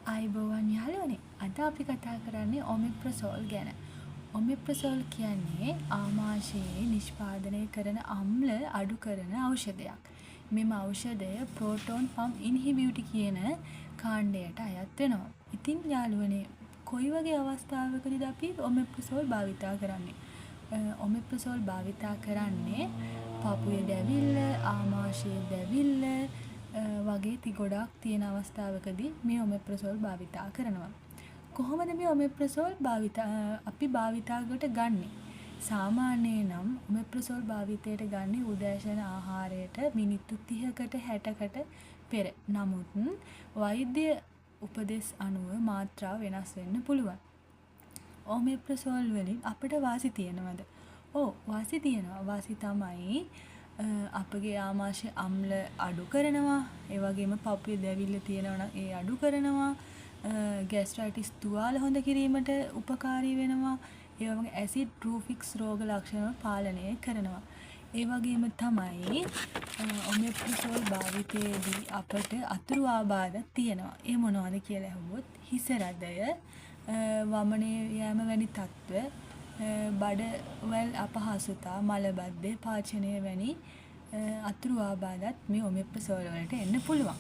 ආයුබෝවන් යාළුවනේ. අද අපි කතා කරන්නේ ඔමෙප්‍රසෝල් ගැන. ඔමෙප්‍රසෝල් කියන්නේ ආමාශයේ නිෂ්පාදනය කරන අම්ල අඩු කරන ඖෂධයක්. මෙම ඖෂධය ප්‍රෝටෝන් පම්ප් ඉන්හිබිටර් කියන කාණ්ඩයට අයත් වෙනවා. ඉතින් යාළුවනේ කොයි වගේ අවස්ථාවකදීද අපි ඔමෙප්‍රසෝල් භාවිතා කරන්නේ? ඔමෙප්‍රසෝල් භාවිතා කරන්නේ පපුවේ දැවිල්ල, ආමාශයේ දැවිල්ල වගේ ගොඩක් තියෙන අවස්ථාවකදී මේ ඔමෙප්‍රසෝල් භාවිතා කරනවා. කොහොමද මේ ඔමෙප්‍රසෝල් අපි භාවිතාවට ගන්නෙ? සාමාන්‍යයෙන් නම් ඔමෙප්‍රසෝල් භාවිතයට ගන්නේ උදෑසන ආහාරයට මිනිත්තු 30කට 60කට පෙර. නමුත් වෛද්‍ය උපදෙස් අනුව මාත්‍රාව වෙනස් වෙන්න පුළුවන්. ඔමෙප්‍රසෝල් වලින් අපිට වාසි තියෙනවද? ඔව් වාසි තියෙනවා. වාසි තමයි අපගේ ආමාශය අම්ල අඩු කරනවා. ඒ වගේම පපුවේ දැවිල්ල තියෙනවා නම් ඒ අඩු කරනවා. ગેස්ට්‍රයිටිස් තුවාල හොඳ කිරීමට උපකාරී වෙනවා. ඒ වගේම ඇසිඩ් රිෆ්ලුක්ස් රෝග ලක්ෂණ පාලනය කරනවා. ඒ වගේම තමයි ඔමෙප්‍රසෝල් භාවිතයේදී අපට අතුරු ආබාධ තියෙනවා. ඒ මොනවද කියලා අහුවොත් හිස රදය, වමනේ යෑම වැනි තත්ත්ව, බඩවැල් අපහසුතා, මලබද්ධය, පාචනය වැනි අතුරු ආබාධත් මේ ඔමෙප්‍රසෝල් වලට එන්න පුළුවන්.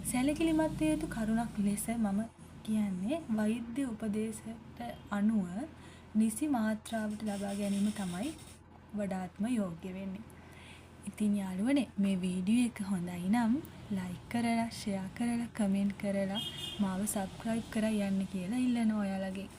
සැලකිලිමත් විය යුතු කරුණක් ලෙස මම කියන්නේ වෛද්‍ය උපදේශයට අනුව නිසි මාත්‍රාවට ලබා ගැනීම තමයි වඩාත්ම යෝග්‍ය වෙන්නේ. ඉතින් යාළුවනේ මේ වීඩියෝ එක හොඳයි නම් ලයික් කරලා, ෂෙයා කරලා, කමෙන්ට් කරලා මාව සබ්ස්ක්‍රයිබ් කරලා යන්න කියලා ඉල්ලනවා ඔයාලගේ.